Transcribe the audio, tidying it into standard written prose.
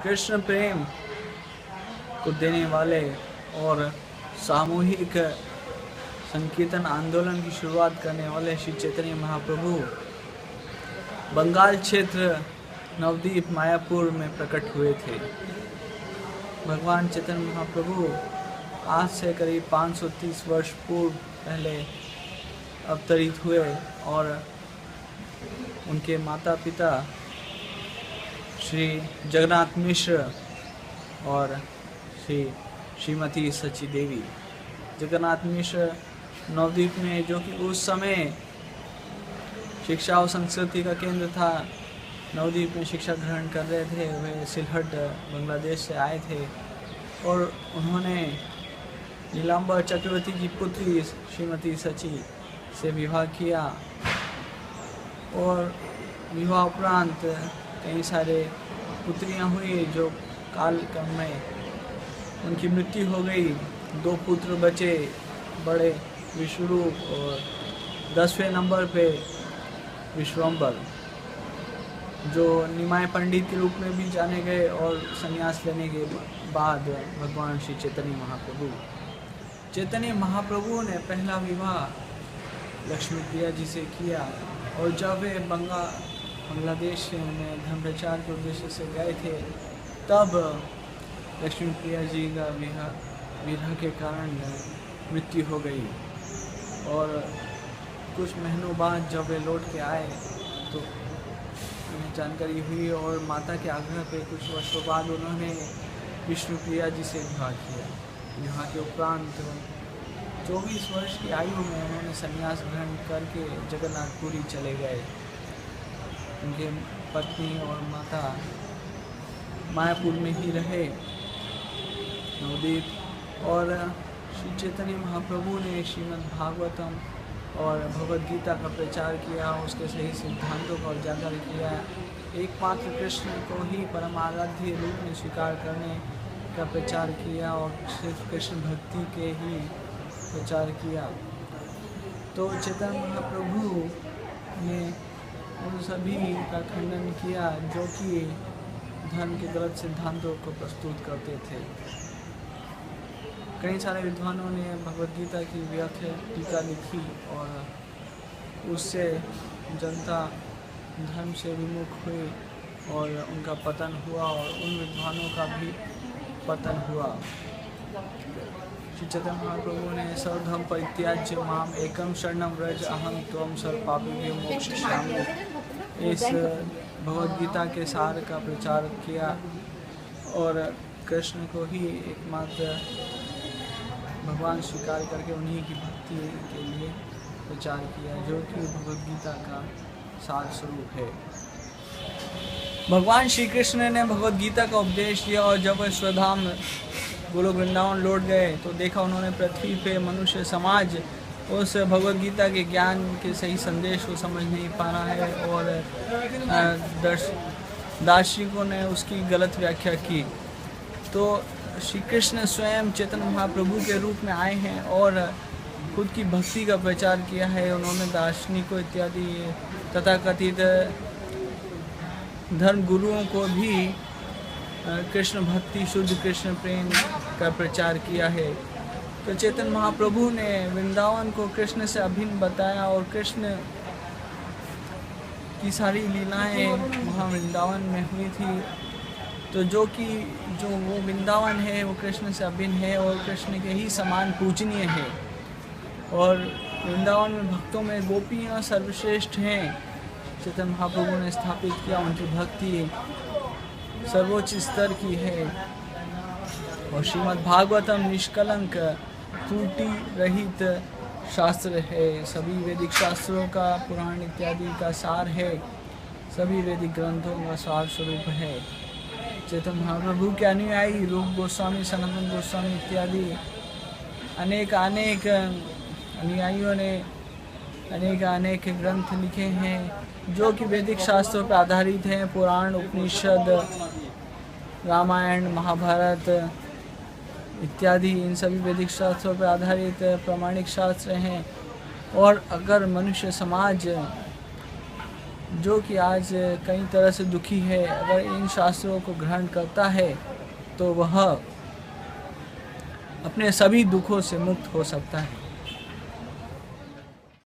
कृष्ण प्रेम को देने वाले और सामूहिक संकीर्तन आंदोलन की शुरुआत करने वाले श्री चैतन्य महाप्रभु बंगाल क्षेत्र नवद्वीप मायापुर में प्रकट हुए थे। भगवान चैतन्य महाप्रभु आज से करीब 530 वर्ष पूर्व पहले अवतरित हुए और उनके माता पिता श्री जगन्नाथ मिश्र और श्रीमती सची देवी। जगन्नाथ मिश्र नवद्वीप में, जो कि उस समय शिक्षा और संस्कृति का केंद्र था, नवद्वीप में शिक्षा ग्रहण कर रहे थे। वे सिलहट बांग्लादेश से आए थे और उन्होंने नीलांबर चक्रवर्ती की पुत्री श्रीमती सची से विवाह किया और विवाह उपरांत कई सारे पुत्रियां हुई, जो कालक्रम में उनकी मृत्यु हो गई। 2 पुत्र बचे, बड़े विश्वरूप और 10वें नंबर पे विश्वम्बर, जो निमाय पंडित के रूप में भी जाने गए। और संन्यास लेने के बाद भगवान श्री चैतन्य महाप्रभु ने पहला विवाह लक्ष्मी प्रिया जी से किया और जब वे बांग्लादेश में धर्म प्रचार के उद्देश्य से गए थे, तब लक्ष्मी प्रिया जी का विरह के कारण मृत्यु हो गई। और कुछ महीनों बाद जब वे लौट के आए तो उन्हें जानकारी हुई और माता के आग्रह पे कुछ वर्षों बाद उन्होंने विष्णु प्रिया जी से विवाह किया। विवाह के उपरांत 24 वर्ष की आयु में उन्होंने संन्यास ग्रहण करके जगन्नाथपुरी चले गए। उनके पत्नी और माता मायापुर में ही रहे, नवद्वीप। और श्री चैतन्य महाप्रभु ने श्रीमद् भागवतम और भगवद गीता का प्रचार किया, उसके सही सिद्धांतों का उजागर किया। एकमात्र कृष्ण को ही परम आराध्य रूप में स्वीकार करने का प्रचार किया और सिर्फ कृष्ण भक्ति के ही प्रचार किया। तो चैतन्य महाप्रभु ने उन सभी का खंडन किया जो कि धर्म के गलत सिद्धांतों को प्रस्तुत करते थे। कई सारे विद्वानों ने भगवद गीता की व्याख्या टीका लिखी और उससे जनता धर्म से विमुख हुई और उनका पतन हुआ और उन विद्वानों का भी पतन हुआ। श्री चैतन्य महाप्रभु ने सर्वधर्म परित्याज्य माम एकम शरणम व्रज अहम त्वं सर्व पापेभ्यो मोक्षयिष्यामि, इस भगवद गीता के सार का प्रचार किया और कृष्ण को ही एकमात्र भगवान स्वीकार करके उन्हीं की भक्ति के लिए प्रचार किया, जो कि भगवद गीता का सार स्वरूप है। भगवान श्री कृष्ण ने भगवद गीता का उपदेश दिया और जब वे स्वधाम गोलोक वृंदावन लौट गए तो देखा उन्होंने पृथ्वी पे मनुष्य समाज उस भगवद गीता के ज्ञान के सही संदेश को समझ नहीं पा रहा है और दार्शनिकों ने उसकी गलत व्याख्या की। तो श्री कृष्ण स्वयं चैतन्य महाप्रभु के रूप में आए हैं और खुद की भक्ति का प्रचार किया है। उन्होंने दार्शनिकों इत्यादि तथाकथित धर्म गुरुओं को भी कृष्ण भक्ति, शुद्ध कृष्ण प्रेम का प्रचार किया है। तो चैतन्य महाप्रभु ने वृंदावन को कृष्ण से अभिन्न बताया और कृष्ण की सारी लीलाएं वहाँ वृंदावन में हुई थी। तो जो वो वृंदावन है वो कृष्ण से अभिन्न है और कृष्ण के ही समान पूजनीय है। और वृंदावन में भक्तों में गोपियाँ सर्वश्रेष्ठ हैं। चैतन्य महाप्रभु ने स्थापित किया, उनकी भक्ति सर्वोच्च स्तर की है। और श्रीमद् भागवतम निष्कलंक त्रुटि रहित शास्त्र है। सभी वैदिक शास्त्रों का, पुराण इत्यादि का सार है, सभी वैदिक ग्रंथों का सार स्वरूप है। चैतन्य महाप्रभु के अनुयायी रूप गोस्वामी, सनातन गोस्वामी इत्यादि अनेक अनुयायियों ने अनेक ग्रंथ लिखे हैं जो कि वैदिक शास्त्रों पर आधारित हैं। पुराण, उपनिषद, रामायण, महाभारत इत्यादि इन सभी वैदिक शास्त्रों पर आधारित प्रमाणिक शास्त्र हैं। और अगर मनुष्य समाज जो कि आज कई तरह से दुखी है, अगर इन शास्त्रों को ग्रहण करता है तो वह अपने सभी दुखों से मुक्त हो सकता है।